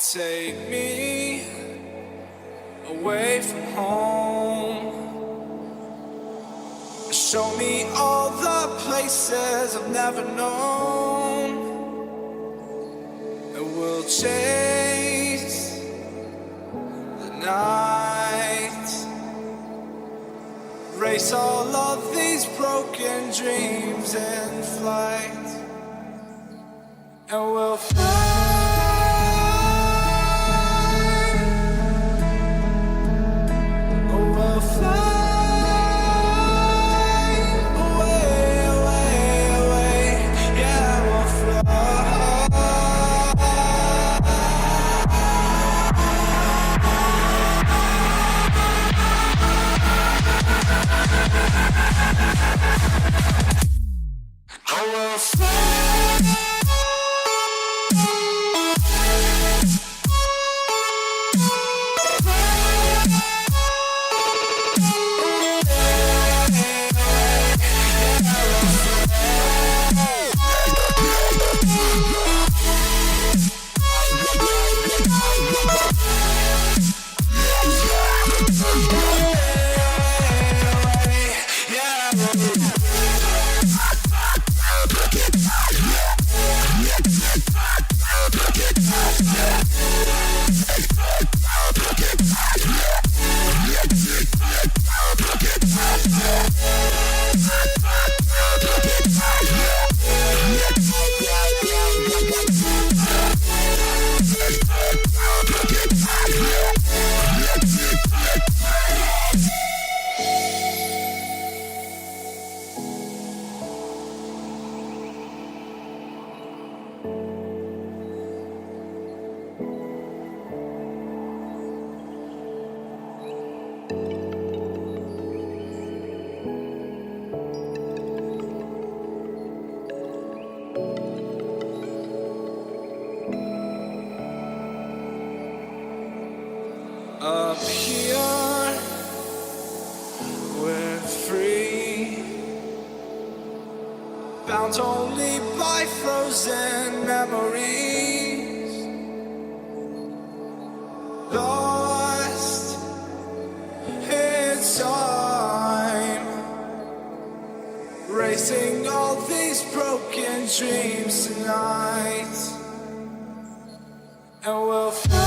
Take me away from home. Show me all the places I've never known. And we'll chase the night, race all of these broken dreams in flight. And we'll fly. Up here, we're free, bound only by frozen memories, lost in time, racing all these broken dreams tonight, and we'll fly.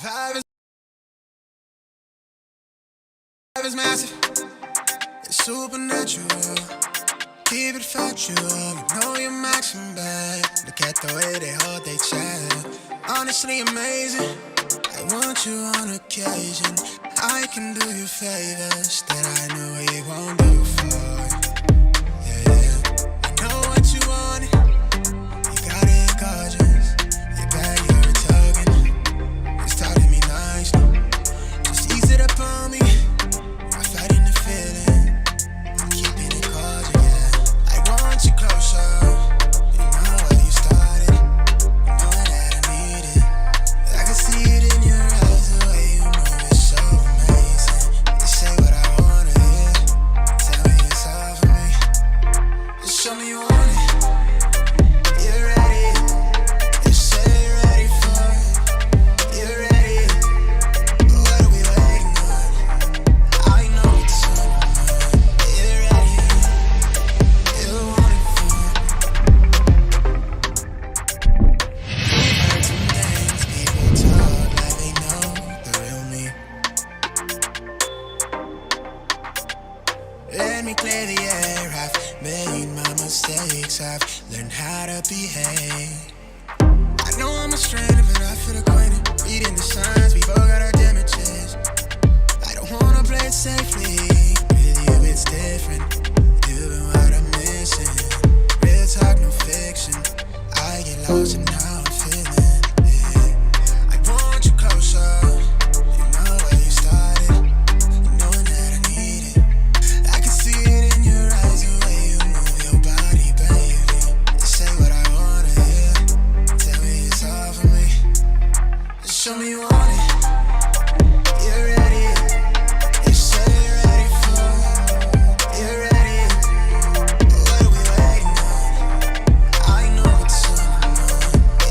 Vibe is massive, it's supernatural. Keep it factual, you know you're maxing back. Look at the way they hold their chat. Honestly amazing, I want you on occasion. I can do you favors that I know you won't do for. Yeah, yeah. let me clear the air. I've made my mistakes, I've learned how to behave. I know I'm a stranger, but I feel acquainted. Reading the signs, we both got our damages. I don't wanna play it safely. With you it's different. Doing what I'm missing. Real talk, no fiction. I get lost in how I'm feeling. Yeah. I want you closer. You know where you started. You knowing that I need it. I can see it in your eyes, the way you move your body, baby. You say what I wanna hear. Tell me it's all for me. Just show me you want it. You're ready. You say you're ready for it. You're ready. What are we waiting on? I know what's on your mind.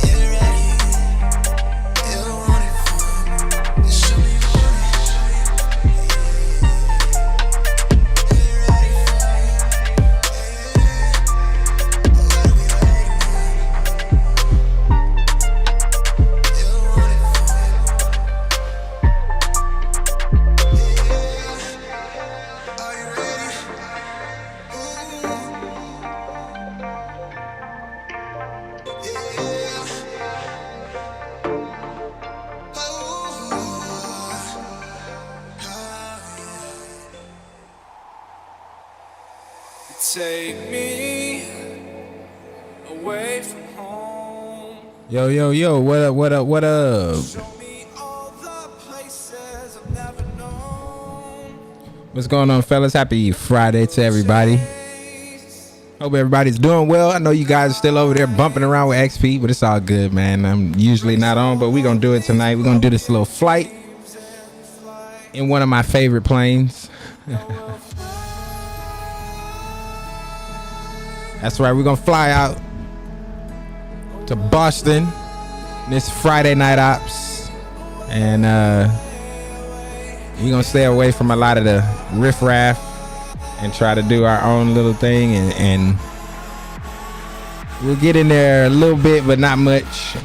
You're ready. You want it for. Just show me you want it. You're ready for it. What are we waiting on? You want it for. Are you ready? Ooh, yeah. Take me away from home. Yo, yo, yo, what up, what up, what up? Show me all the places I've never known. What's going on, fellas? Happy Friday to everybody. Hope everybody's doing well. I know you guys are still over there bumping around with XP, but it's all good, man. I'm usually not on, but we're going to do it tonight. We're going to do this little flight in one of my favorite planes. That's right. We're going to fly out to Boston this Friday night ops. And we're going to stay away from a lot of the riffraff and try to do our own little thing. And we'll get in there a little bit, but not much.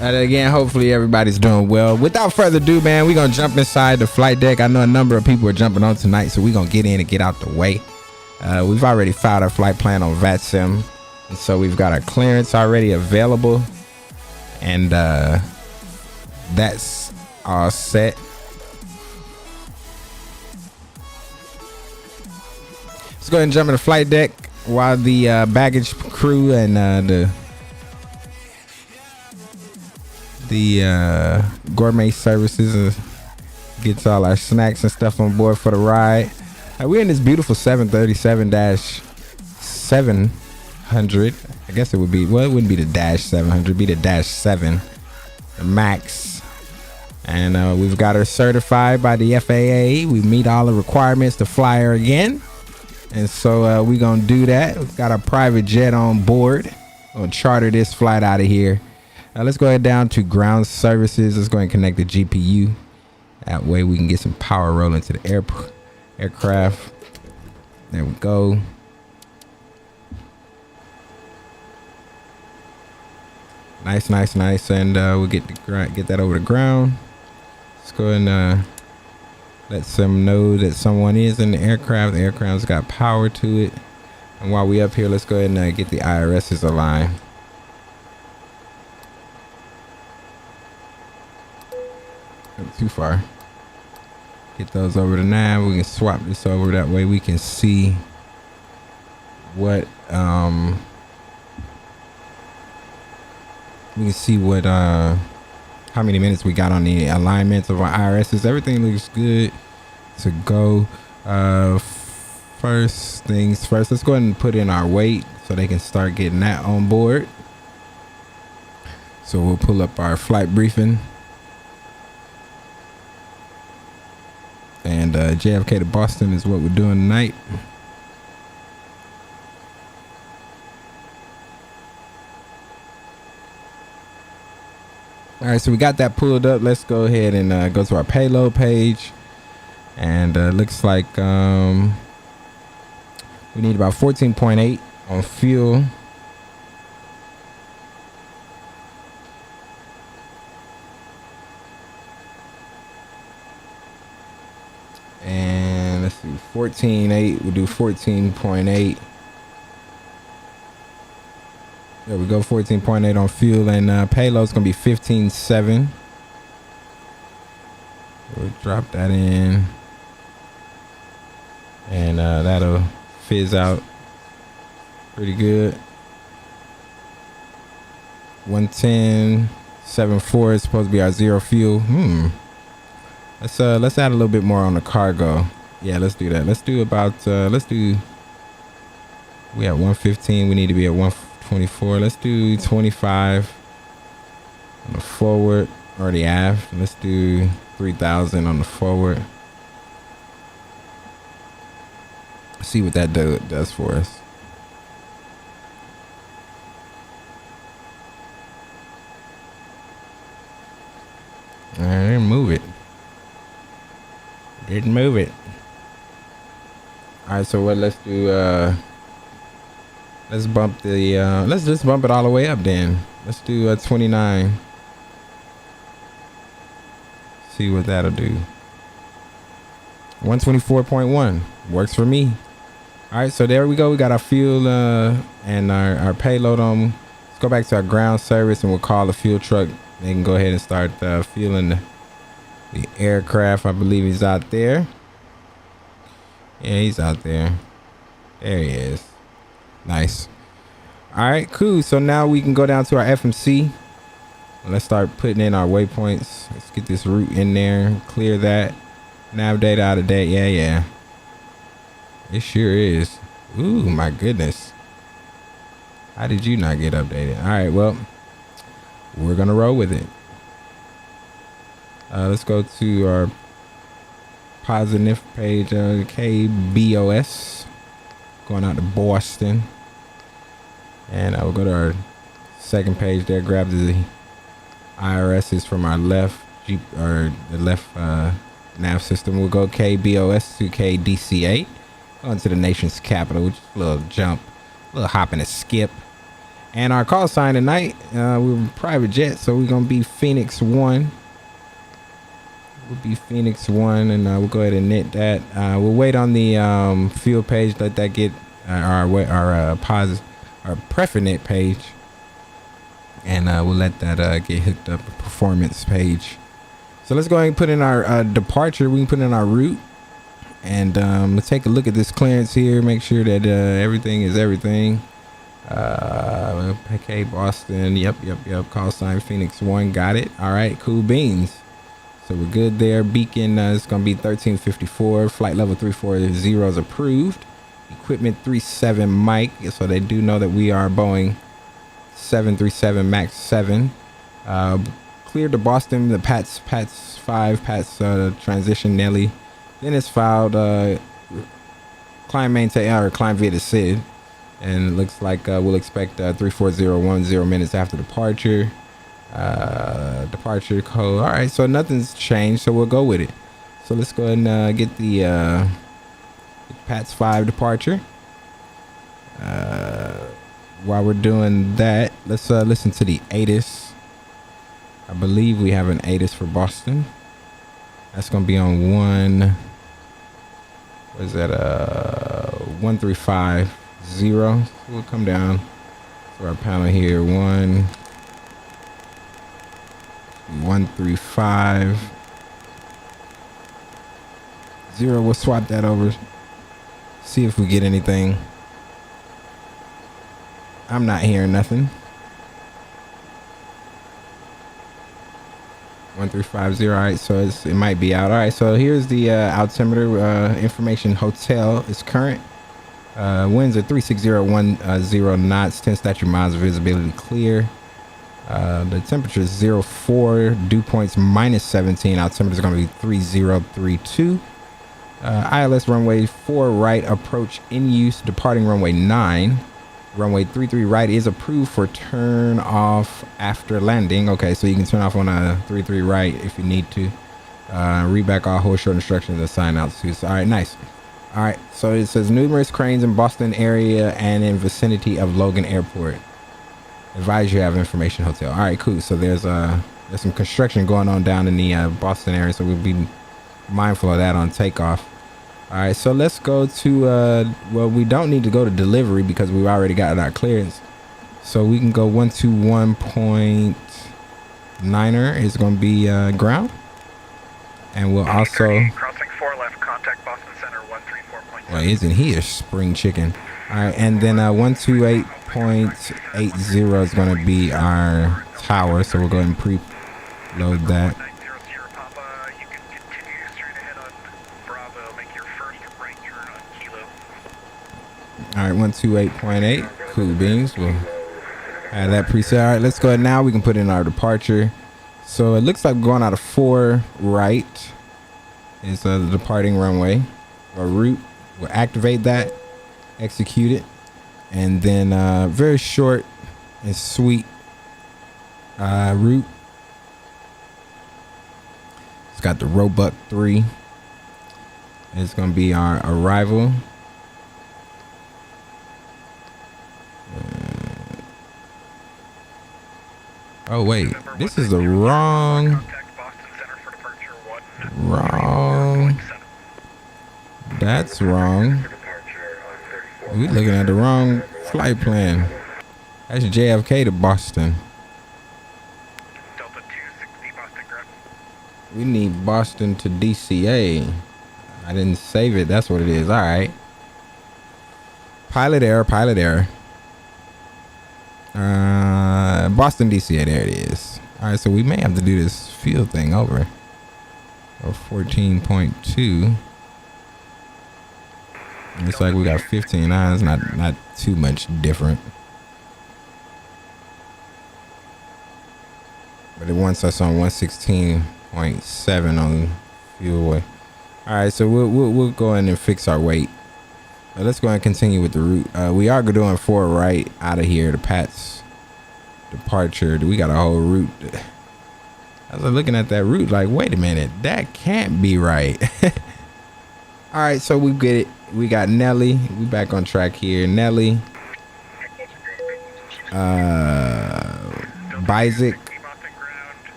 And again, hopefully everybody's doing well. Without further ado, man, we're going to jump inside the flight deck. I know a number of people are jumping on tonight, so we're going to get in and get out the way. We've already filed our flight plan on VATSIM, and so we've got our clearance already available, and that's all set. Let's go ahead and jump in the flight deck while the baggage crew and the gourmet services gets all our snacks and stuff on board for the ride. We're in this beautiful 737-700. I guess it would be, well, it wouldn't be the dash 700, it'd be the dash 7, the max. And we've got her certified by the FAA. We meet all the requirements to fly her again. And so we're going to do that. We've got our private jet on board. We'll charter this flight out of here. Let's go ahead down to ground services. Let's go ahead and connect the GPU. That way we can get some power rolling to the aircraft. There we go. Nice. And we'll get that over the ground. Let's go ahead and let some know that someone is in the aircraft. The aircraft's got power to it. And while we up here, let's go ahead and get the IRSs aligned. Not too far. Get those over to 9. We can swap this over, that way we can see what how many minutes we got on the alignments of our IRSs. Everything looks good to go. First things first, let's go ahead and put in our weight so they can start getting that on board. So we'll pull up our flight briefing. And JFK to Boston is what we're doing tonight. All right, so we got that pulled up. Let's go ahead and go to our payload page. And looks like we need about 14.8 on fuel. And 14.8. We'll do 14.8. There we go. 14.8 on fuel, and payload's gonna be 15.7. We'll drop that in, and that'll fizz out pretty good. 110.74 is supposed to be our zero fuel. Let's add a little bit more on the cargo. Yeah, let's do that. Let's do about we at 115. We need to be at 124. Let's do 25 on the forward or the aft. Let's do 3,000 on the forward. See what that does for us. I didn't move it. Didn't move it. All right, so what? Let's do. Let's bump the. Let's just bump it all the way up then. Let's do 29. See what that'll do. 124.1 works for me. All right, so there we go. We got our fuel and our payload on. Let's go back to our ground service, and we'll call the fuel truck. They can go ahead and start fueling the aircraft. I believe he's out there. Yeah, he's out there. There he is. Nice. All right, cool. So now we can go down to our FMC. Let's start putting in our waypoints. Let's get this route in there. Clear that. Nav data out of date. Yeah. It sure is. Ooh, my goodness. How did you not get updated? All right, well, we're gonna roll with it. Let's go to our positive page, KBOS, going out to Boston, and I will go to our second page there. Grab the IRSs from our left Jeep or the left nav system. We'll go KBOS to KDCA, going to the nation's capital, which is a little jump, a little hop and a skip. And our call sign tonight, we're private jet, so we're gonna be Phoenix 1. We'll be Phoenix 1, and we'll go ahead and knit that. We'll wait on the fuel page, let that get our prefernet page, and we'll let that get hooked up a performance page. So let's go ahead and put in our departure. We can put in our route, and let's take a look at this clearance here. Make sure that everything is everything. Okay, Boston. Yep. Call sign Phoenix 1. Got it. All right, cool beans. So we're good there. Beacon is going to be 1354. Flight level 340 is approved. Equipment 37 Mike. So they do know that we are Boeing 737 MAX 7. Cleared to Boston. The PATS 5 transition Nelly. Then it's filed climb maintain or climb via the SID. And it looks like we'll expect 34010 minutes after departure. Departure code. All right, so nothing's changed, so we'll go with it. So let's go ahead and get the PATS 5 departure. While we're doing that, let's listen to the ATIS. I believe we have an ATIS for Boston. That's gonna be on 1350. We'll come down to our panel here. 1350. We'll swap that over. See if we get anything. I'm not hearing nothing. 1350. All right, so it might be out. All right, so here's the altimeter information. Hotel is current. Winds are 36010 knots, 10 statute miles of visibility clear. The temperature is 04, dew points -17. Altimeter is going to be 3032. ILS runway 4 right approach in use, departing runway 9. Runway 33 right is approved for turn off after landing. Okay, so you can turn off on a 33 right if you need to. Read back all hold short instructions assigned altitude. All right, nice. All right, so it says numerous cranes in Boston area and in vicinity of Logan Airport. Advise you have information hotel. All right, cool. So there's some construction going on down in the Boston area, so we'll be mindful of that on takeoff. All right, so let's go to well, we don't need to go to delivery because we've already got our clearance. So we can go 121.9er is going to be ground. And we'll also crossing 4 left, contact Boston Center 134.7. well, isn't he a spring chicken? All right, and then 128.80 is going to be our tower. So we'll go ahead and preload that. 900 Papa, you can continue straight ahead on Bravo, make your first right turn on Kilo. All right, 128.8, cool beans. We'll add that preset. All right, let's go ahead now. We can put in our departure. So it looks like we're going out of 4 right is the departing runway or route. We'll activate that, execute it, and then very short and sweet route. It's got the Roebuck 3. It's going to be our arrival. Oh wait, this is the wrong. That's wrong. We looking at the wrong flight plan. That's JFK to Boston. Delta 260 Boston Ground. We need Boston to DCA. I didn't save it. That's what it is. All right. Pilot error. Pilot error. Boston DCA. There it is. All right. So we may have to do this field thing over. Or 14.2. Looks like we got 15 eyes. Not too much different. But it wants us on 116.7 on fuel. All right, so we'll go in and fix our weight. Let's go and continue with the route. We are doing 4 right out of here to Pat's departure. We got a whole route. I was looking at that route like, wait a minute, that can't be right. All right, so we get it. We got Nelly. We back on track here. Nelly. Bizik.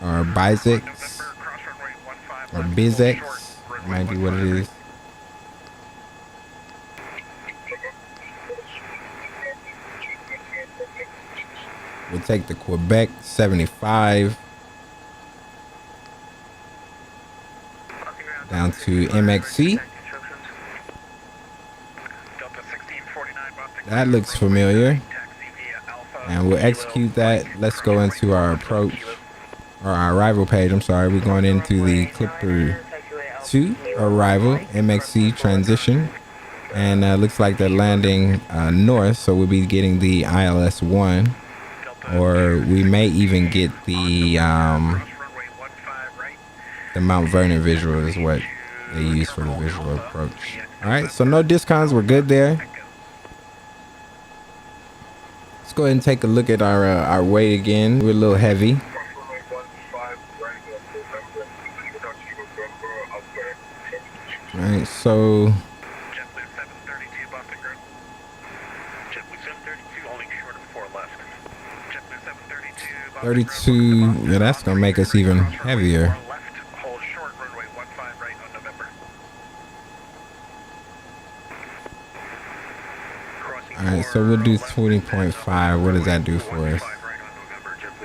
Or Bizex. Or Bizex. Might be what it is. We'll take the Quebec 75. Down to MXC. That looks familiar. And we'll execute that. Let's go into our approach or our arrival page. I'm sorry. We're going into the Clipper 2 arrival MXC transition. And looks like they're landing north. So we'll be getting the ILS 1. Or we may even get the Mount Vernon visual is what they use for the visual approach. All right, so no discounts. We're good there. Let's go ahead and take a look at our weight again. We're a little heavy. All right, so 32. Yeah, that's gonna make us even heavier. All right, so we'll do 20.5. What does that do for us?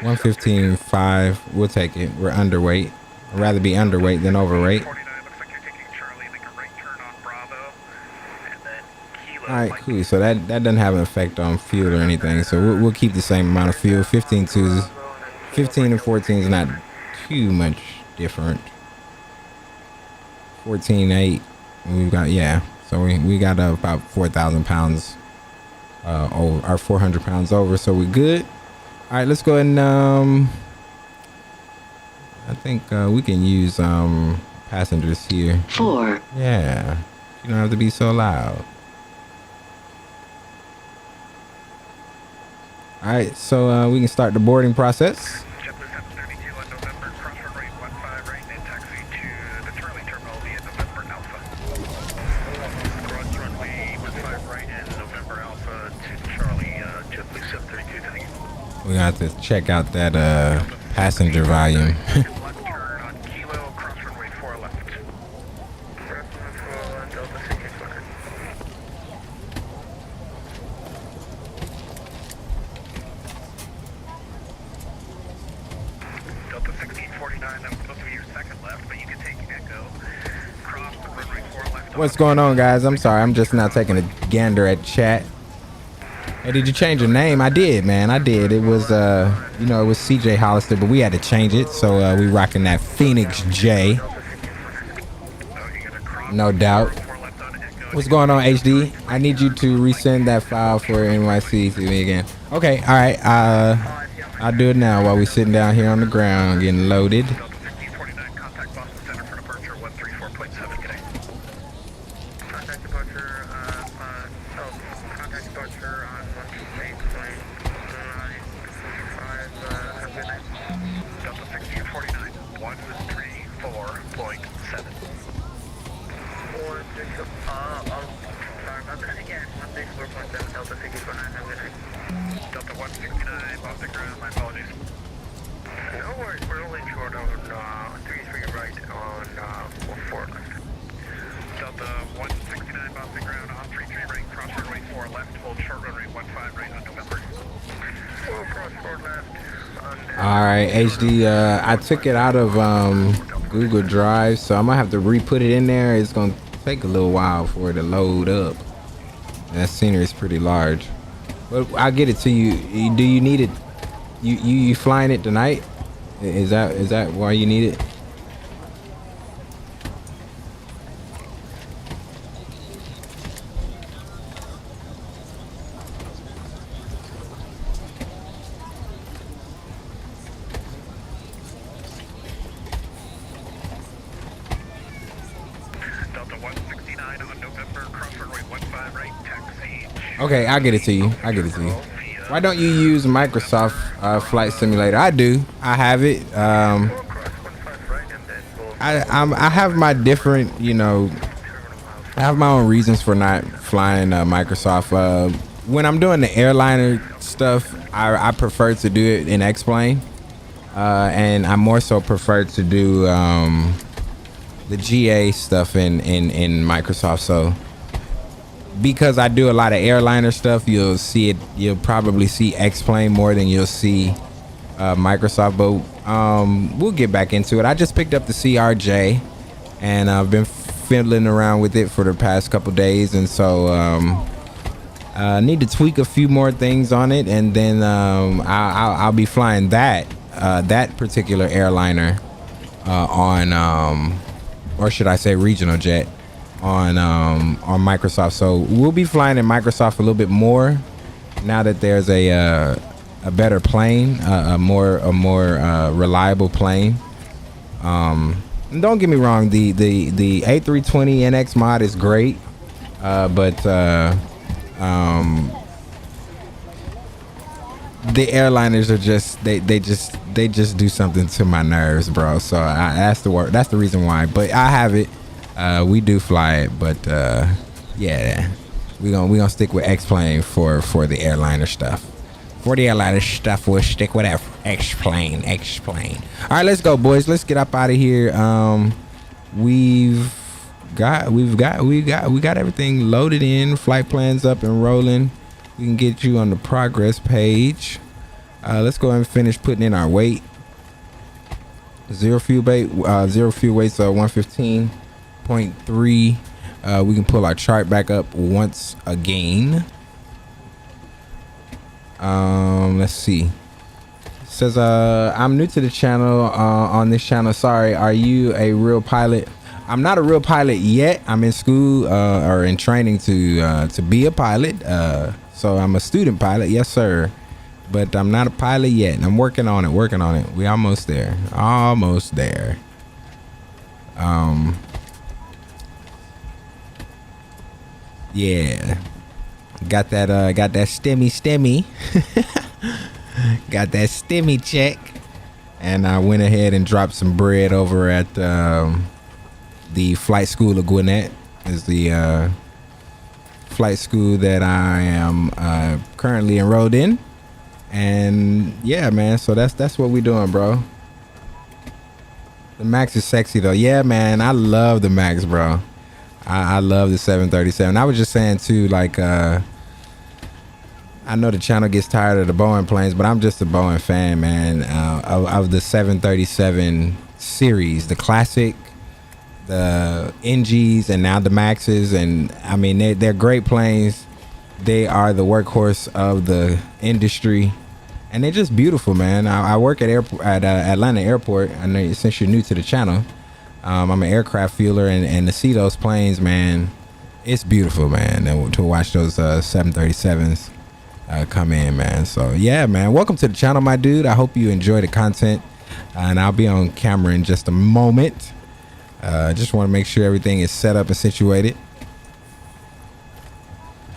115.5. We'll take it. We're underweight. I'd rather be underweight than overweight. All right, cool. So that doesn't have an effect on fuel or anything. So we'll keep the same amount of fuel. 15 and 14 is not too much different. 14.8. We've got, yeah. So we got about 4,000 pounds over, or 400 pounds over. So we're good. All right, let's go ahead and I think we can use passengers here. 4. Yeah, you don't have to be so loud. All right, so we can start the boarding process. We got to check out that passenger volume. What's going on, guys? I'm sorry, I'm just now taking a gander at chat. Hey, did you change your name? I did, man. I did. It was, you know, it was CJ Hollister, but we had to change it. So we rocking that Phoenix J. No doubt. What's going on, HD? I need you to resend that file for NYC to me again. Okay, all right. I'll do it now while we're sitting down here on the ground getting loaded. Contact Boston Center for departure 134.7. Good day. Contact departure, contact departure on 128.955. Have a good night. Delta 1649, 134.7. Sorry about that again. 134.7, Delta 1649, have a good night. Delta 169, off the ground, my apologies. No worries, we're only short on 33 right on 4 left. Delta 169 off the ground on 33 right, cross runway 4 left, hold short runway 15 right on November. 4 cross 4 left. All right, HD, I took it out of Google Drive, so I'm gonna have to re-put it in there. It's gonna take a little while for it to load up. That scenery is pretty large, but I'll get it to you. Do you need it? You flying it tonight? Is that why you need it? Delta 169 on November, cross runway 15 right, taxi. Okay, I'll get it to you. Why don't you use Microsoft Flight Simulator? I do. I have it. I have my different, you know, I have my own reasons for not flying Microsoft. When I'm doing the airliner stuff, I prefer to do it in X-Plane. And I more so prefer to do the GA stuff in Microsoft. So because I do a lot of airliner stuff, you'll probably see X-Plane more than you'll see Microsoft, but we'll get back into it. I just picked up the CRJ and I've been fiddling around with it for the past couple days, and so I need to tweak a few more things on it, and then I'll be flying that particular airliner on or should I say regional jet on Microsoft. So we'll be flying in Microsoft a little bit more now that there's a better plane, a more reliable plane. And don't get me wrong, the A320 NX mod is great, but the airliners are just they just do something to my nerves, bro. So that's the reason why. But I have it. We do fly it, but yeah, we gonna stick with X-Plane for the airliner stuff. For the airliner stuff, we'll stick with that X-Plane. All right, let's go, boys. Let's get up out of here. We got everything loaded in. Flight plans up and rolling. We can get you on the progress page. Let's go ahead and finish putting in our weight. Zero fuel weight, so 115.3. We can pull our chart back up once again. Let's see. It says I'm new to the channel. On this channel, sorry, are you a real pilot? I'm not a real pilot yet. I'm in school or in training to be a pilot. So I'm a student pilot, yes sir, but I'm not a pilot yet. I'm working on it. We almost there. Yeah, got that stemmy got that stemmy check, and I went ahead and dropped some bread over at the flight school of Gwinnett. Is the flight school that I am currently enrolled in. And yeah, man, so that's what we doing, bro. The Max is sexy though. Yeah, man, I love the Max, bro. I love the 737. I was just saying too, like I know the channel gets tired of the Boeing planes, but I'm just a Boeing fan, man, of the 737 series, the classic, the NGs and now the Maxes, and I mean they're great planes. They are the workhorse of the industry, and they're just beautiful, man. I work at Atlanta Airport. I know since you're new to the channel, I'm an aircraft fueler, and to see those planes, man, it's beautiful, man. And to watch those 737s come in, man. So yeah, man, welcome to the channel, my dude. I hope you enjoy the content, and I'll be on camera in just a moment. Just want to make sure everything is set up and situated.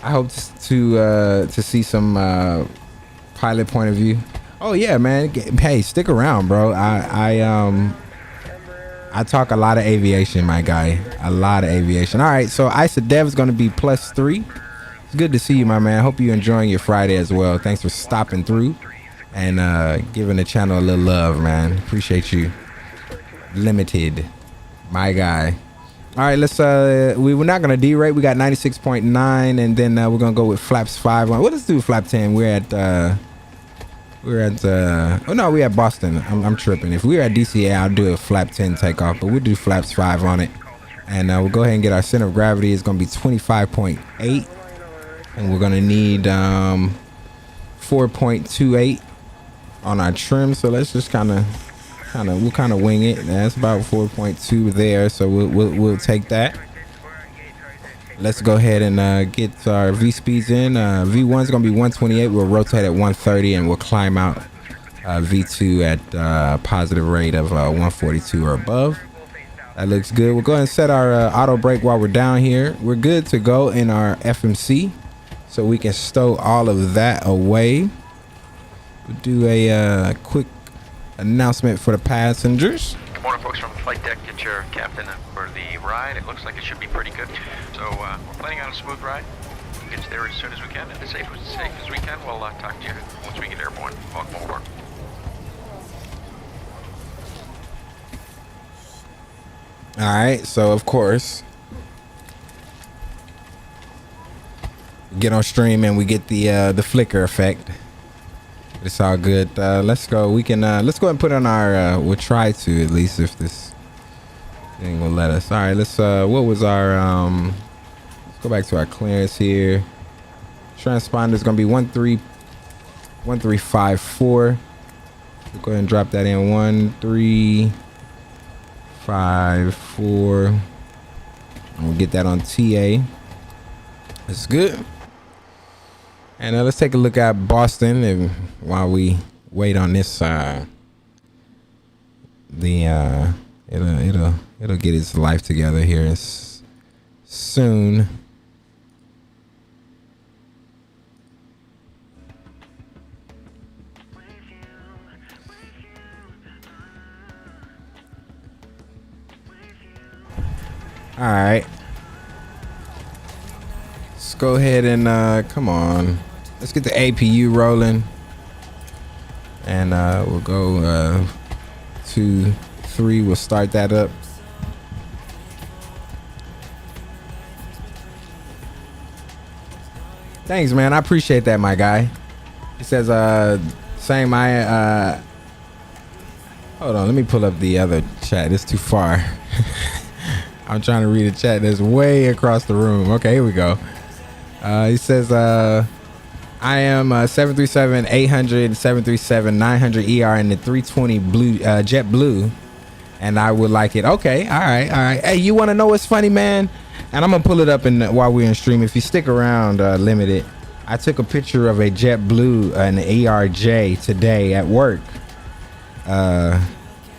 I hope to see some pilot point of view. Oh yeah, man. Hey, stick around, bro. I talk a lot of aviation, my guy. A lot of aviation. All right, so ISA Dev is going to be +3. It's good to see you, my man. Hope you're enjoying your Friday as well. Thanks for stopping through and giving the channel a little love, man. Appreciate you. Limited, my guy. All right, let's we're not gonna derate. We got 96.9, and then we're gonna go with flaps 5. What let's do flap 10. We're at oh no, we're at Boston. I'm tripping. If we're at DCA, I'll do a flap 10 takeoff, but we'll do flaps 5 on it, and we'll go ahead and get our center of gravity. It's gonna be 25.8, and we're gonna need 4.28 on our trim. So let's just kind of wing it. That's about 4.2 there, so we'll take that. Let's go ahead and get our V speeds in. V1 is gonna be 128. We'll rotate at 130, and we'll climb out V2 at positive rate of 142 or above. That looks good. We'll go ahead and set our auto brake while we're down here. We're good to go in our FMC, so we can stow all of that away. We'll do a quick announcement for the passengers. Good morning, folks, from the flight deck. Get your captain for the ride. It looks like it should be pretty good. So we're planning on a smooth ride. We'll get you there as soon as we can, and as safe as we can. We'll talk to you once we get airborne. Welcome aboard. All right, so of course, get on stream and we get the flicker effect. It's all good. Let's go. We can let's go ahead and put on our we'll try to, at least, if this thing will let us. All right, let's what was our let's go back to our clearance here. Transponder is gonna be 1354. We'll go ahead and drop that in. 1354, and we'll get that on TA. That's good. And let's take a look at Boston, and while we wait on this, it'll get its life together here soon. All right, let's go ahead and come on. Let's get the APU rolling, and we'll go 2, 3. We'll start that up. Thanks, man. I appreciate that, my guy. He says, same. Hold on. Let me pull up the other chat. It's too far. I'm trying to read a chat that's way across the room. Okay, here we go. He says, I am 737-800, 737-900 ER in the 320 blue, jet blue, and I would like it. Okay, all right. Hey, you want to know what's funny, man? And I'm gonna pull it up while we're in stream. If you stick around, limited. I took a picture of a jet blue, an ERJ today at work.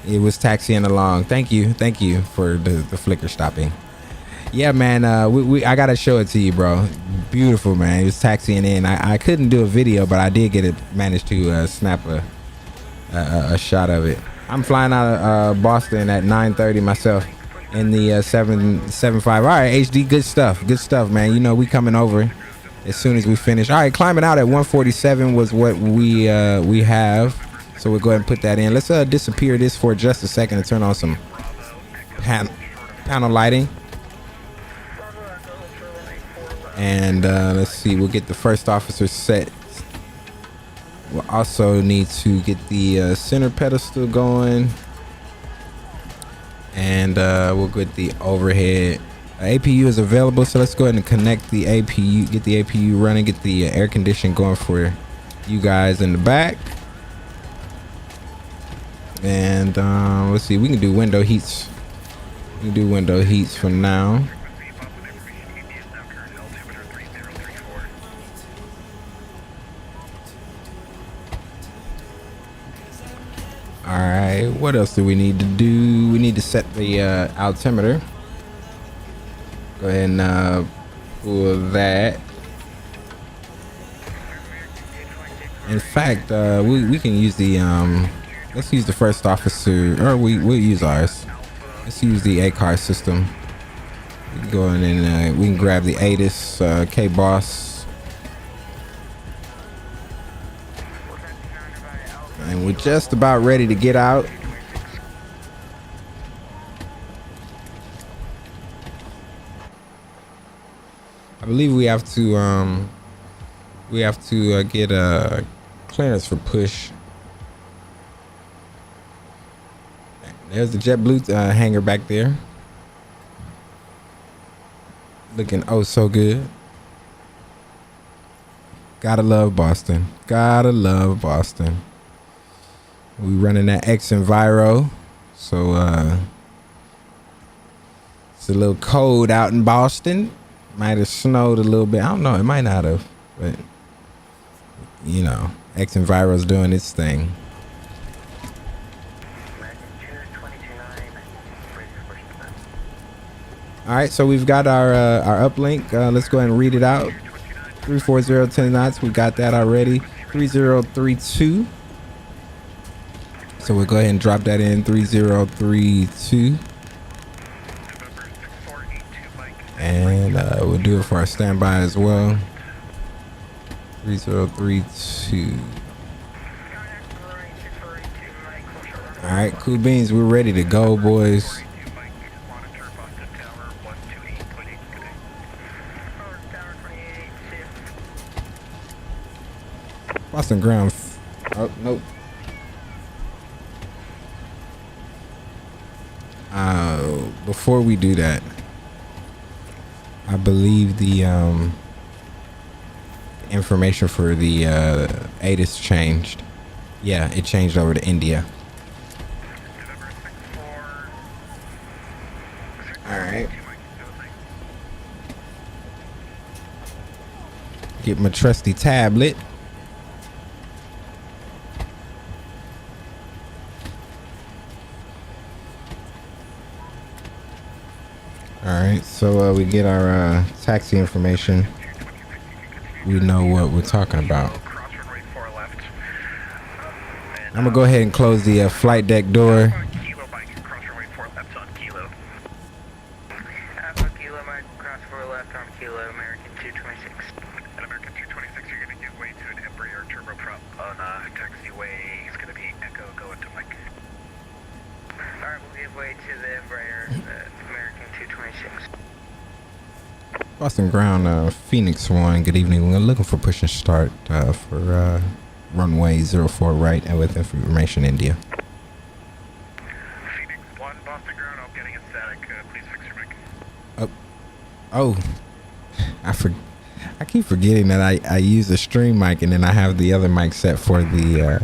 It was taxiing along. Thank you for the flicker stopping. Yeah, man. I gotta show it to you, bro. Beautiful, man. It was taxiing in. I couldn't do a video, but I did manage to snap a shot of it. I'm flying out of Boston at 9:30 myself in the 775. All right, HD, good stuff, man. You know, we coming over as soon as we finish. All right, climbing out at 147 was what we have. So we'll go ahead and put that in. Let's disappear this for just a second and turn on some panel lighting. And let's see, we'll get the first officer set. We'll also need to get the center pedestal going. and we'll get the overhead. APU is available, so let's go ahead and connect the APU, get the APU running, get the air conditioning going for you guys in the back. And let's see, we can do window heats. We can do window heats for now. All right, what else do we need to do? We need to set the altimeter. Go ahead and pull that. In fact, we can use the let's use the first officer, or we'll use ours. Let's use the ACAR system. We can go in and we can grab the ATIS KBOS. And we're just about ready to get out. I believe we have to get a clearance for push. There's the JetBlue hangar back there, looking oh so good. Gotta love Boston. Gotta love Boston. We running that X Enviro, so it's a little cold out in Boston. Might have snowed a little bit. I don't know. It might not have, but you know, X Enviro's doing its thing. All right, so we've got our uplink. Let's go ahead and read it out. 340 10 knots. We got that already. 3032. So we'll go ahead and drop that in 3032. And we'll do it for our standby as well. 3032. All right, cool beans. We're ready to go, boys. Boston ground. Oh, nope. Before we do that, I believe the information for the ATIS changed. Yeah, it changed over to India. All right. Get my trusty tablet. Alright, so we get our taxi information. We know what we're talking about. I'm gonna go ahead and close the flight deck door. Boston ground, Phoenix 1, good evening. We're looking for push and start for runway 04 right and with information India. Phoenix 1, Boston ground, I'm getting a static. Please fix your mic. Oh, I keep forgetting that I use the stream mic and then I have the other mic set for the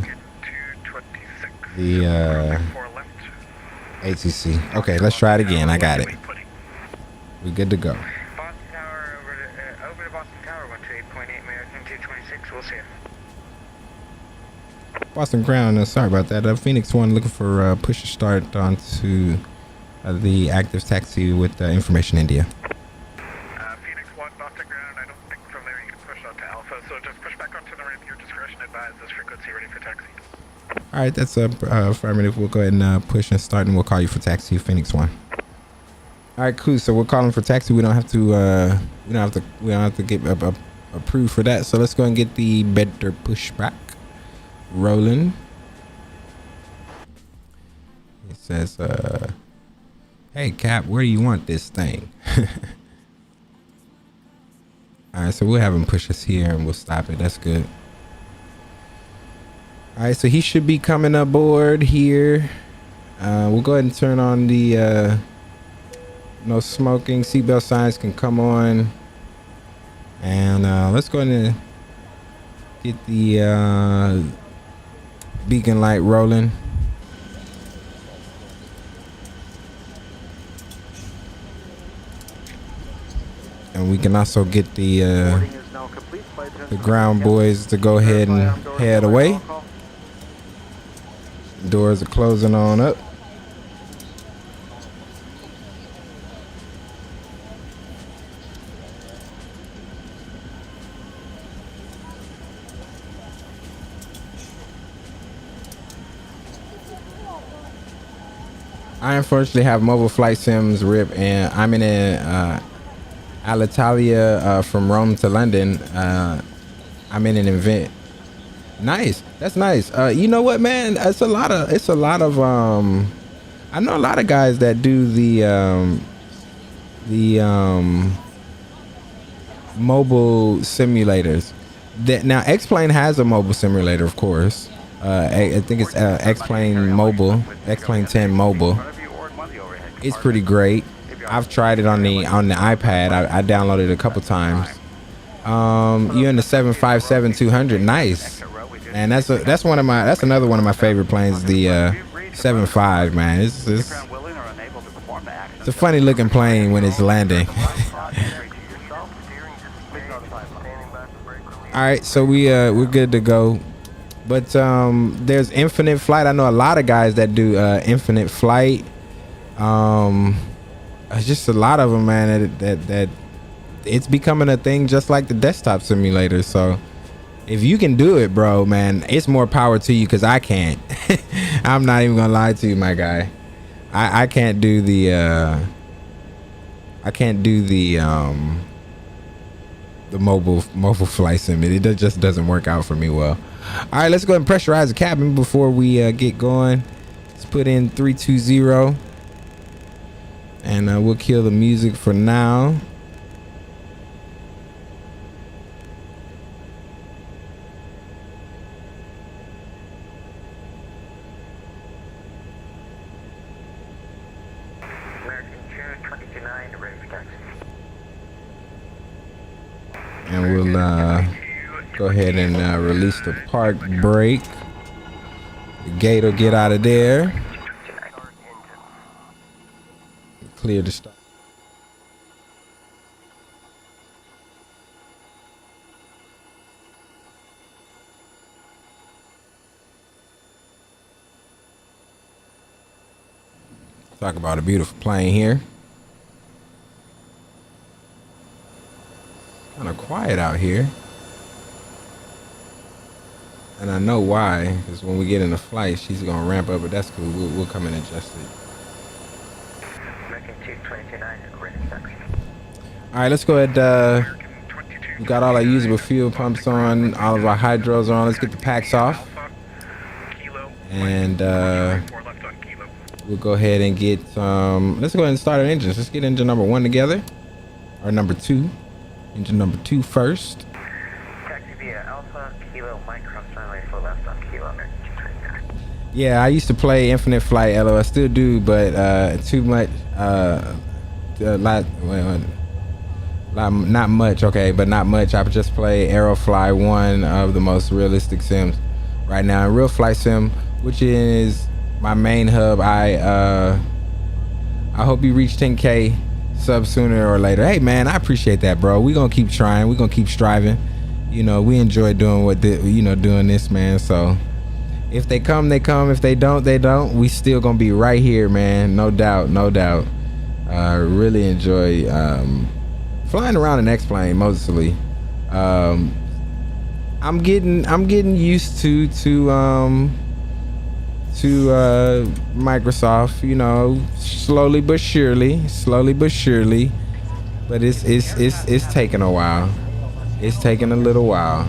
ATC. Okay, let's try it again. I got it. We're good to go. Boston ground, sorry about that. Phoenix 1 looking for push to start onto the active taxi with information India. Phoenix 1, Boston ground. I don't think from there you can push on to Alpha, so just push back onto the ramp. Your discretion advised. This frequency ready for taxi. All right, that's affirmative. We'll go ahead and push and start, and we'll call you for taxi, Phoenix 1. All right, cool. So we're calling for taxi. We don't have to get approved for that. So let's go and get the better pushback rolling. It says, hey Cap, where do you want this thing? All right, so we'll have him push us here and we'll stop it. That's good. All right, so he should be coming aboard here. We'll go ahead and turn on the no smoking. Seatbelt signs can come on. And let's go ahead and get the beacon light rolling. And we can also get the ground boys to go ahead and head away. Doors are closing on up. I unfortunately have mobile flight sims, Rip, and I'm in Alitalia from Rome to London. I'm in an event. Nice. That's nice. You know what, man? It's a lot of I know a lot of guys that do the mobile simulators. That now X-Plane has a mobile simulator, of course. I think it's X-Plane Mobile, X-Plane 10 Mobile. It's pretty great. I've tried it on the iPad. I downloaded it a couple times. You're in the 757-200. Nice. And that's another one of my favorite planes, the 75, man. It's a funny looking plane when it's landing. All right, so we're good to go. But there's infinite flight. I know a lot of guys that do infinite flight. It's just a lot of them, man. That it's becoming a thing, just like the desktop simulator. So if you can do it, bro, man, it's more power to you, because I can't. I'm not even gonna lie to you, my guy. I can't do the mobile flight sim. It just doesn't work out for me well. All right, let's go ahead and pressurize the cabin before we get going. Let's put in 320, and we'll kill the music for now. And we'll go ahead and release the park brake. The gate will get out of there. Clear the start. Talk about a beautiful plane here. Kind of quiet out here. And I know why, because when we get in the flight, she's going to ramp up, but that's cool. We'll come in and adjust it. All right, let's go ahead. We got all our usable fuel pumps on, all of our hydros on. Let's get the packs off. And we'll go ahead and get let's go ahead and start our engines. Let's get engine number 1 together, or number 2. Engine number 2 first. Taxi via Alpha, Kilo, Mike, cross runway, full left on Kilo, American 229. Yeah, I used to play Infinite Flight, LO. I still do, but too much. Not much, okay, but not much. I just play Aerofly, one of the most realistic sims right now. In Real Flight Sim, which is my main hub, I hope you reach 10K sub sooner or later. Hey man, I appreciate that, bro. We gonna keep trying. We gonna keep striving. You know, we enjoy doing doing this, man. So if they come, they come. If they don't, they don't. We still gonna be right here, man. No doubt, no doubt. Really enjoy flying around an X-plane mostly. I'm getting used to Microsoft, you know, slowly but surely, but it's taking a while. It's taking a little while.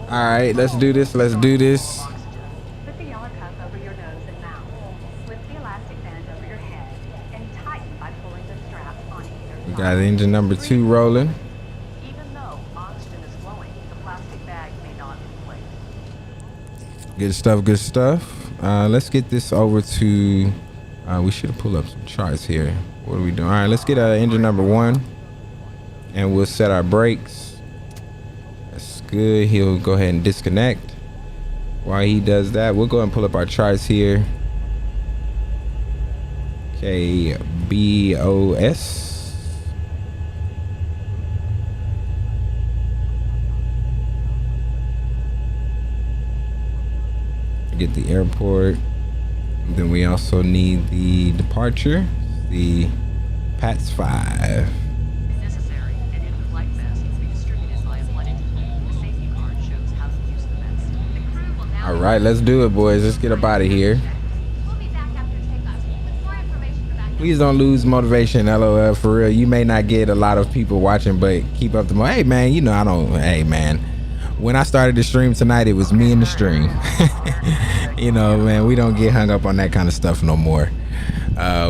All right, let's do this. Let's do this. Put the yellow cuff over your nose and mouth. Slip the elastic band over your head and tighten by pulling the strap on either side. We got engine number 2 rolling. Even though oxygen is flowing, Good stuff, good stuff. Let's get this over to, we should have pulled up some charts here. What are we doing? All right, let's get engine number 1 and we'll set our brakes. That's good. He'll go ahead and disconnect. While he does that, we'll go ahead and pull up our charts here. KBOS. Get the airport. And then we also need the departure, the PATS 5. Necessary, and in-flight vest will be distributed by a flight attendant. The safety card shows how to use the vest. The crew will now. All right, let's do it, boys. Let's get up out of here. We'll be back after takeoff with more information about. Please don't lose motivation, LOL. For real, you may not get a lot of people watching, but keep up the hey man, you know I don't. Hey man, when I started the stream tonight, it was me and the stream. You know, man, we don't get hung up on that kind of stuff no more.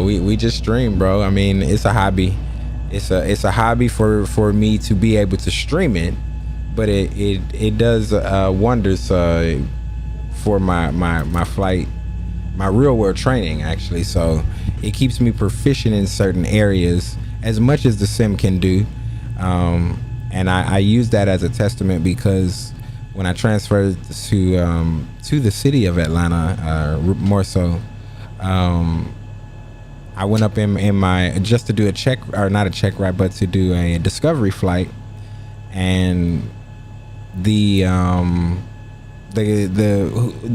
We just stream, bro. I mean, it's a hobby. It's a hobby for me to be able to stream it, but it does wonders for my flight, my real world training actually. So it keeps me proficient in certain areas as much as the sim can do. And I use that as a testament because when I transferred to the city of Atlanta, more so, I went up in my just to do a check, or not a check ride, but to do a discovery flight, and the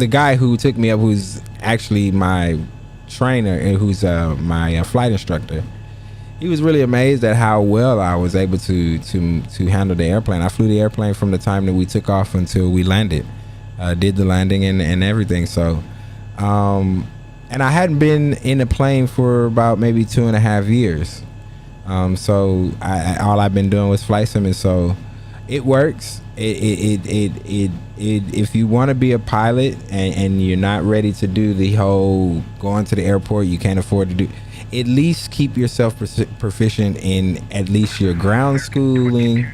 guy who took me up, who's actually my trainer and who's my flight instructor, he was really amazed at how well I was able to handle the airplane. I flew the airplane from the time that we took off until we landed, did the landing and everything. So, and I hadn't been in a plane for about maybe 2.5 years. So all I've been doing was flight sim, and so it works. If you want to be a pilot and you're not ready to do the whole going to the airport, you can't afford to do. At least keep yourself proficient in at least your ground schooling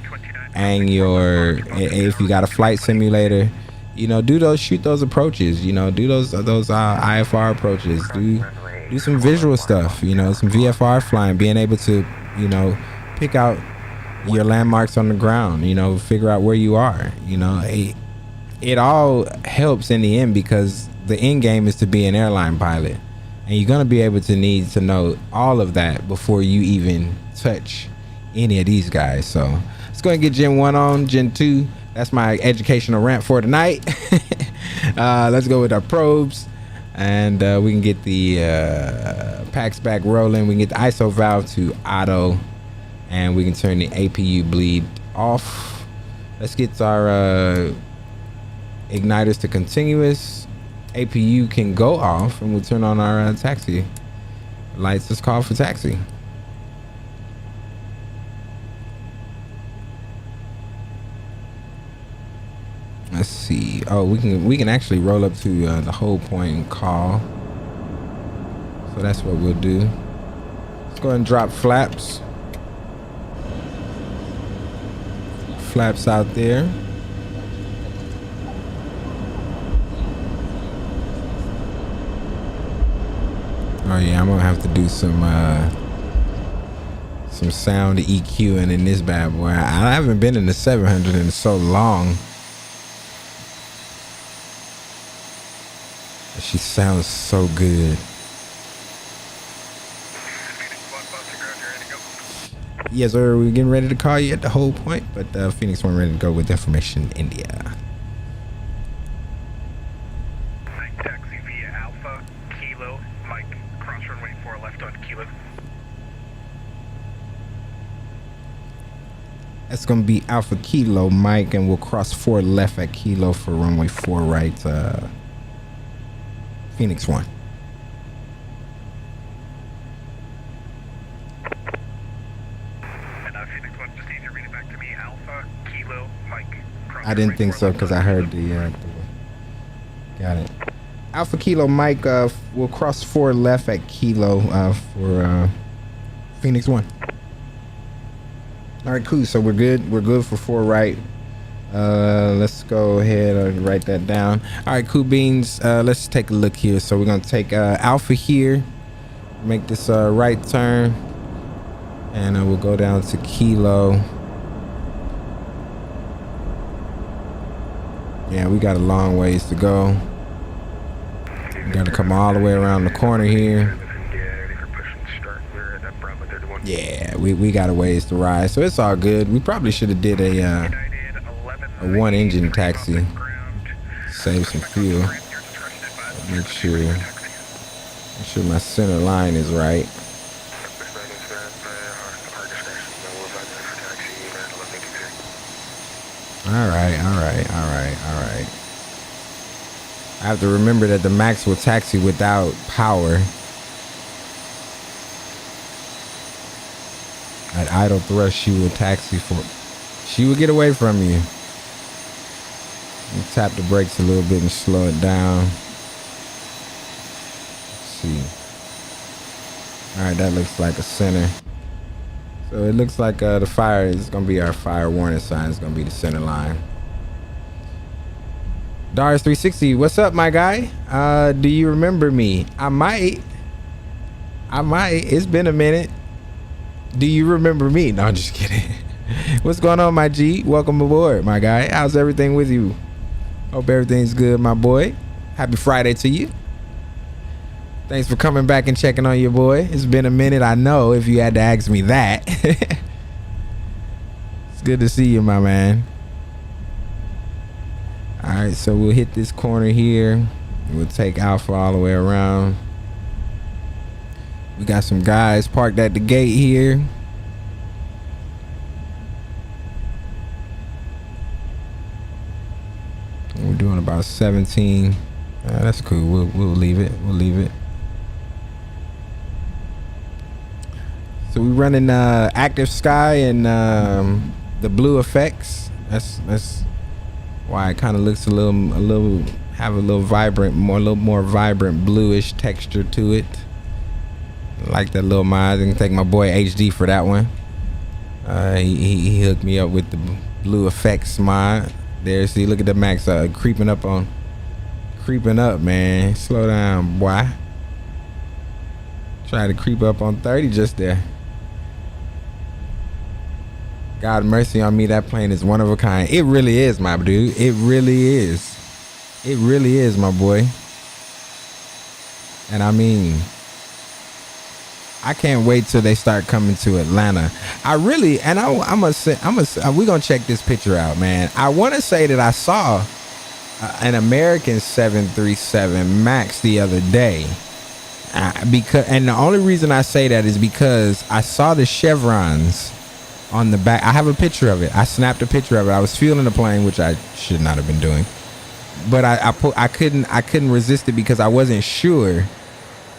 and your, if you got a flight simulator, you know, shoot those approaches, you know, do those IFR approaches, do some visual stuff, you know, some VFR flying, being able to, you know, pick out your landmarks on the ground, you know, figure out where you are, you know. It all helps in the end because the end game is to be an airline pilot. And you're going to be able to need to know all of that before you even touch any of these guys. So let's go and get Gen 1 on, Gen 2. That's my educational rant for tonight. Let's go with our probes. And we can get the packs back rolling. We can get the ISO valve to auto. And we can turn the APU bleed off. Let's get our igniters to continuous. APU can go off, and we'll turn on our taxi lights. Let's call for taxi. Let's see. Oh, we can actually roll up to the whole point and call. So that's what we'll do. Let's go ahead and drop flaps. Flaps out there. Oh yeah, I'm gonna have to do some sound EQing in this bad boy. I haven't been in the 700 in so long. She sounds so good. Yes, sir. We're getting ready to call you at the whole point, but Phoenix 1 ready to go with information India. Taxi via Alpha, Kilo, Mike, cross runway 4 left on Kilo. That's gonna be Alpha Kilo, Mike, and we'll cross 4 left at Kilo for runway 4 right, Phoenix 1. And Phoenix 1, just need to read it back to me. Alpha, Kilo, Mike, cross I didn't think so because I heard the got it. Alpha Kilo, Mike, we'll cross 4 left at Kilo for Phoenix 1. All right, cool. So we're good. We're good for 4 right. Let's go ahead and write that down. All right, cool beans. Let's take a look here. So we're gonna take Alpha here, make this right turn, and we'll go down to Kilo. Yeah, we got a long ways to go. We got to come all the way around the corner here. Yeah, we got a ways to ride, so it's all good. We probably should have did a one engine taxi, save some fuel. Make sure my center line is right. All right. I have to remember that the Max will taxi without power. At idle thrust, she will taxi for. She will get away from you. You tap the brakes a little bit and slow it down. Let's see. All right, that looks like a center. So it looks like the fire is going to be our fire warning sign. It's going to be the center line. Dars 360, what's up, my guy? Do you remember me? I might. It's been a minute. Do you remember me? No, I'm just kidding. What's going on, my G? Welcome aboard, my guy. How's everything with you? Hope everything's good, my boy. Happy Friday to you. Thanks for coming back and checking on your boy. It's been a minute, I know, if you had to ask me that. It's good to see you, my man. All right, so we'll hit this corner here. We'll take Alpha all the way around. We got some guys parked at the gate here. We're doing about 17. That's cool. We'll leave it. So we're running active sky and the blue effects. That's why it kind of looks a little more vibrant bluish texture to it. I like that little mod. I can thank my boy HD for that one. He hooked me up with the blue effects mod. There, see, look at the Max creeping up, man. Slow down, boy. Try to creep up on 30 just there. God mercy on me, that plane is one of a kind. It really is, my dude. It really is. It really is, my boy. And I mean, I can't wait till they start coming to Atlanta. I really, and I must say, we're gonna check this picture out, man. I want to say that I saw an American 737 Max the other day. And the only reason I say that is because I saw the chevrons on the back. I have a picture of it. I snapped a picture of it. I was fueling the plane, which I should not have been doing, but I couldn't resist it because I wasn't sure.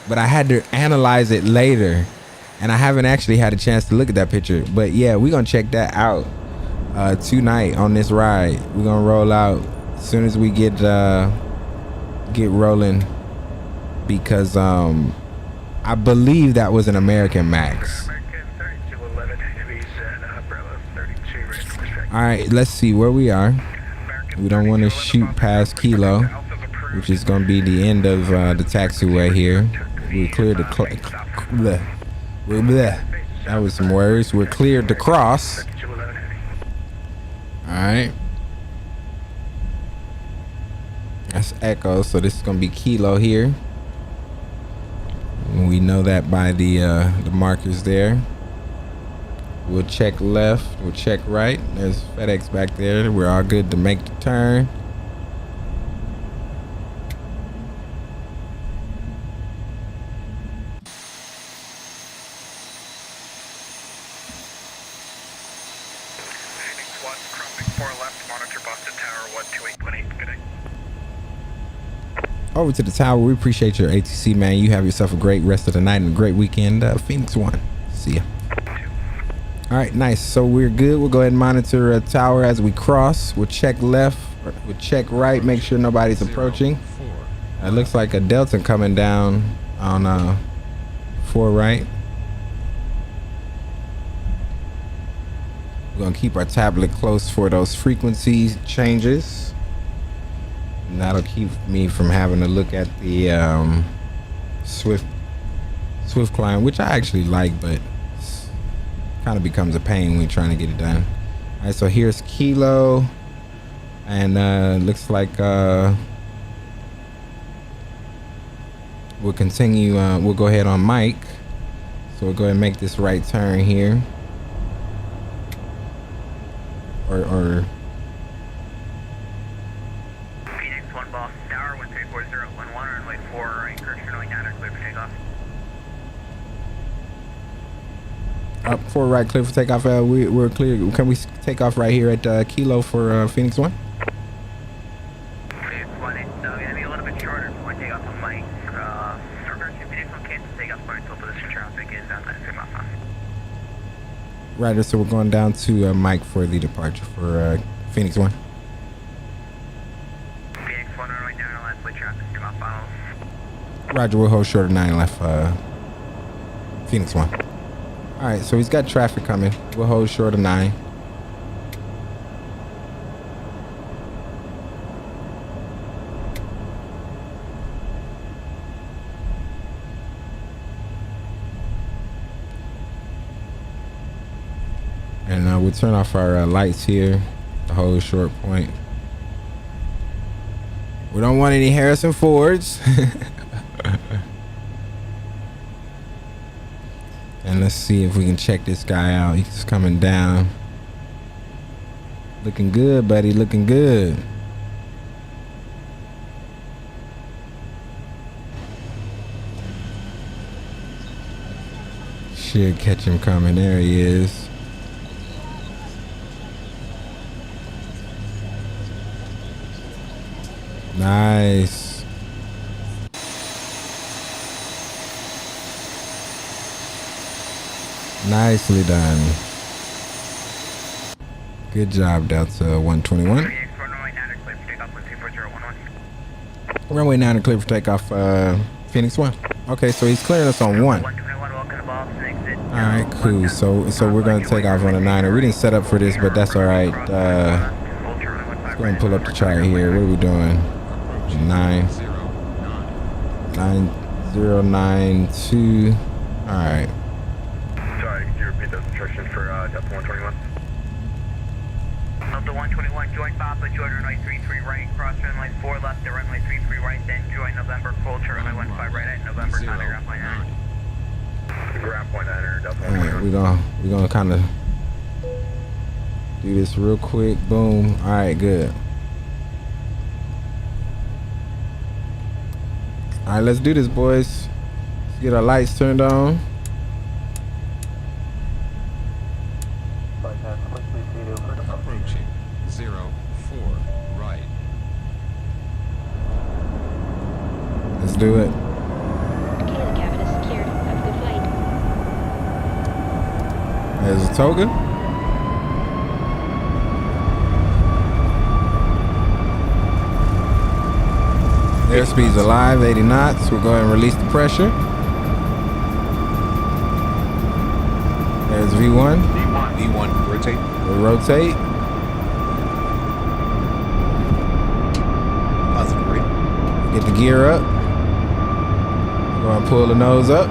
But I had to analyze it later, and I haven't actually had a chance to look at that picture. But yeah, we're gonna check that out tonight on this ride. We're gonna roll out as soon as we get rolling, because I believe that was an American Max. All right, let's see where we are. We don't want to shoot past Kilo, which is gonna be the end of the taxiway here. We cleared the that was some words. We're cleared to cross. All right. That's Echo, so this is gonna be Kilo here. And we know that by the markers there. We'll check left. We'll check right. There's FedEx back there. We're all good to make the turn. Over to the tower. We appreciate your ATC, man. You have yourself a great rest of the night and a great weekend. Phoenix 1. See ya. All right, nice. So we're good. We'll go ahead and monitor a tower as we cross. We'll check left. We'll check right. Make sure nobody's approaching. It looks like a Delta coming down on 4 right. We're gonna keep our tablet close for those frequency changes. And that'll keep me from having to look at the Swift client, which I actually like, but kind of becomes a pain when you're trying to get it done. All right, so here's Kilo, and looks like we'll continue. We'll go ahead on Mike. So we'll go ahead and make this right turn here. Or Phoenix 1 Boston Tower, 134011, runway 4, anchor, runway 9, clear for takeoff. up for right, clear for takeoff. We're clear. Can we take off right here at Kilo for Phoenix 1? Phoenix 1, it's gonna be a little bit shorter if we want to take off on Mike. Phoenix 1 cancel takeoff, current total position traffic is on that same off. Right, so we're going down to Mike for the departure for Phoenix 1. Phoenix 1, runway 9, last way traffic, same off follows. Roger, we'll hold short of 9 left Phoenix 1. All right, so he's got traffic coming. We'll hold short of 9. And we'll turn off our lights here, the whole short point. We don't want any Harrison Fords. And let's see if we can check this guy out. He's coming down. Looking good, buddy, looking good. Should catch him coming. There he is. Nice. Nicely done. Good job, Delta 121. Runway 9 clear for takeoff, Phoenix 1. Okay, so he's clearing us on 1. Alright, cool. So we're gonna take off on a 9er. We didn't set up for this, but that's alright. Let's go and pull up the chart here. What are we doing? 9092. Alright. Sorry, could you repeat those instructions for Delta 121? Delta 121, join Papa, join runway 33 right, cross runway 4 left to runway 33 right, then join November, Culture, runway 15 right at November, Thunder, ground point 9. Ground point 9, Delta 121. Alright, we're gonna kind of do this real quick. Boom. Alright, good. Alright, let's do this, boys. Let's get our lights turned on. Approaching 04 right. Let's do it. Okay, the cabin is secured. Have a good flight. There's a token. Airspeed's alive, 80 knots. We'll go ahead and release the pressure. There's V1. V1, rotate. We'll rotate. Positive rate. Get the gear up. Go and pull the nose up.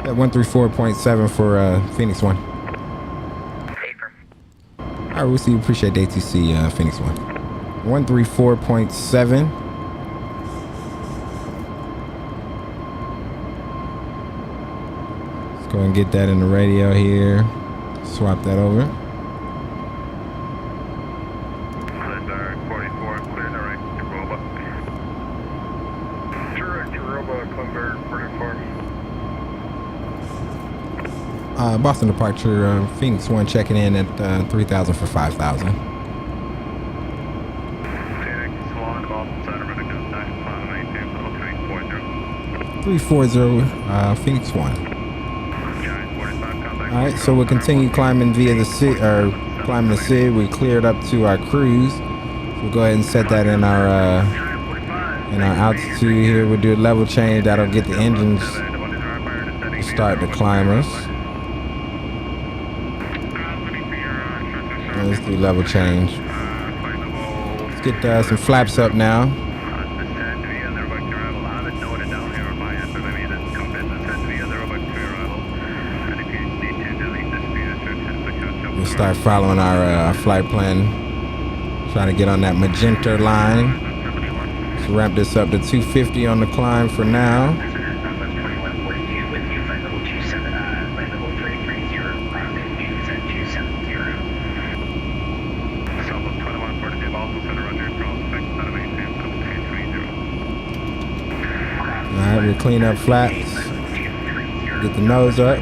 At 134.7 for Phoenix 1. All right, we'll see. Appreciate the ATC, Phoenix 1. 134.7. Let's go and get that in the radio here. Swap that over. Clear 44, clear direct, Jaroba. Direct, Jaroba, Cumber, 44. Boston departure, Phoenix 1 checking in at 3,000 for 5,000. 340 Phoenix 1. Giant 45 contact. All right, so we'll continue climbing via the SID, or climbing the SID. We cleared up to our cruise. So we'll go ahead and set that in our altitude here. We'll do a level change. That'll get the engines to start to climb us. Let's do level change. Let's get some flaps up now. We'll start following our flight plan. Trying to get on that magenta line. Let's ramp this up to 250 on the climb for now. Alright, we'll clean up flaps. Get the nose up.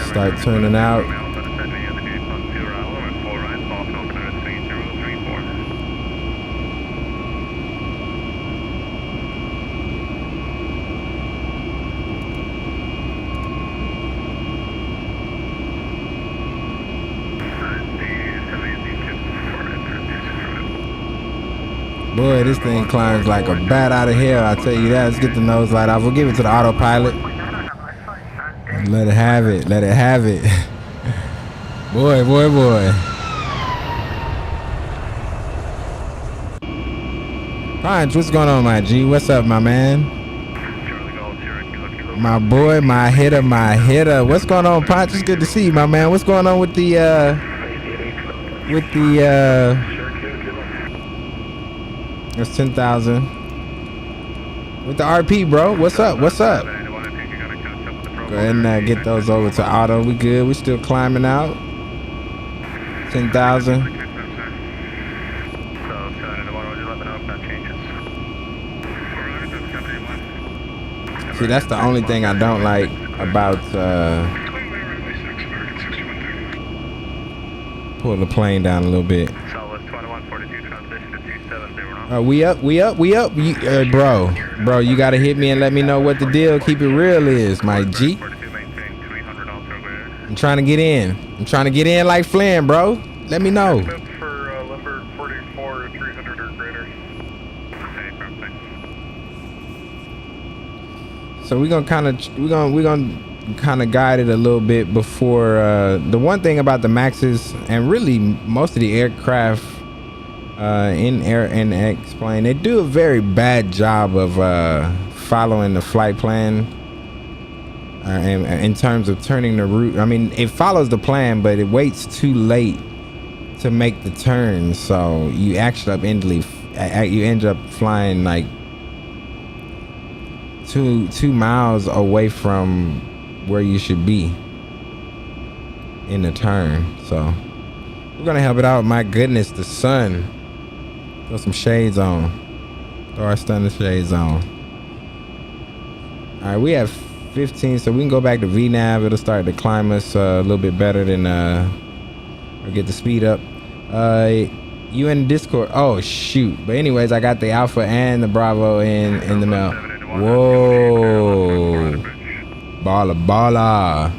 Start turning out. Boy, this thing climbs like a bat out of hell. I tell you that. Let's get the nose light off. We'll give it to the autopilot. Let it have it. Let it have it. Boy, boy, boy. Punch, what's going on, my G? What's up, my man? My boy, my hitter. What's going on, Punch? It's good to see you, my man. What's going on with the That's 10,000. With the RP, bro. What's up? What's up? Go ahead and get those over to auto. We good. We still climbing out. 10,000. See, that's the only thing I don't like about pull the plane down a little bit. We up. Bro, you gotta hit me and let me know what the deal. Keep it real is, my G. I'm trying to get in. I'm trying to get in like Flynn, bro. Let me know. So we're gonna kind of guide it a little bit before. The one thing about the Maxes and really most of the aircraft in air and X-plane, they do a very bad job of following the flight plan in terms of turning the route. I mean, it follows the plan, but it waits too late to make the turn, so you actually end up flying like two miles away from where you should be in the turn. So we're gonna help it out. My goodness, the sun. Throw some shades on. Throw our stunning shades on. All right, we have 15, so we can go back to VNAV. It'll start to climb us a little bit better than or get the speed up. You in Discord? Oh shoot! But anyways, I got the Alpha and the Bravo in the mail. Whoa! Baller.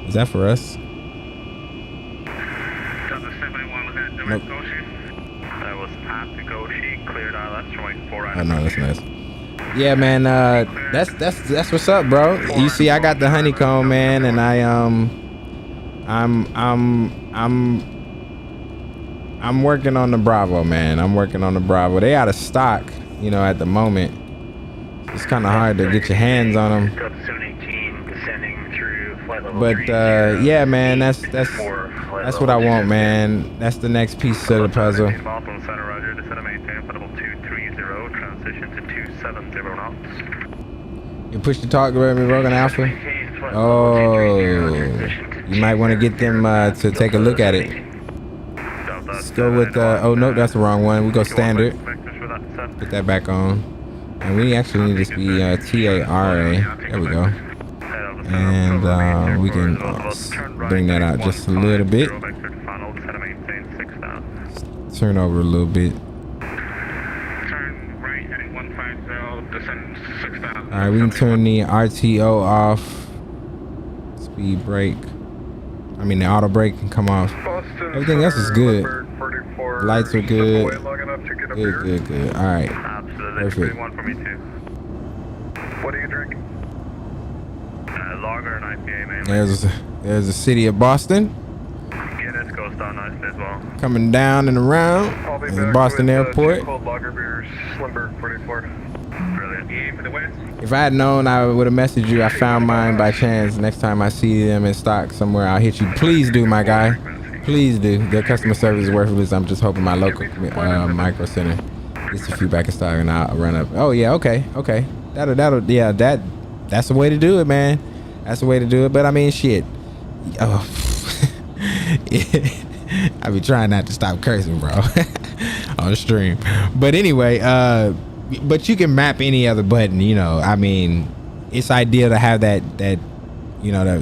Is that for us? Nope. That was at the Goshi, cleared ILS, showing 4 Oh no, that's nice. Yeah, man. That's what's up, bro. You see, I got the honeycomb, man, and I'm working on the Bravo, man. I'm working on the Bravo. They out of stock, you know, at the moment. It's kind of hard to get your hands on them. But yeah, man, that's what I want, man. That's the next piece of the puzzle. You push the talk to me, Rogan Alpha. Oh, you might want to get them to take a look at it. Let's go with oh no, that's the wrong one. We go standard. Put that back on, and we actually need to be TARA. There we go. And we can bring that out just a little bit. Turn over a little bit. All right, we can turn the RTO off. Speed brake. I mean, the auto brake can come off. Everything else is good. Lights are good. Good. All right. Perfect. One for me too. What do you drink? Lager and IPA, man. There's the city of Boston. Guinness goes down nicely as well. Coming down and around. There's Boston Airport. Cold lager beers, Slimberg 44. Brilliant. You aim for the wins? If I had known, I would have messaged you. I found mine by chance. Next time I see them in stock somewhere, I'll hit you. Please do, my guy. Please do. Their customer service is worthless. I'm just hoping my local micro center gets a few back in stock and I'll run up. Oh yeah, okay. That's the way to do it, man. That's the way to do it. But I mean, shit. Oh, I be trying not to stop cursing, bro, on the stream. But anyway, but you can map any other button. You know, I mean, it's ideal to have that. You know, that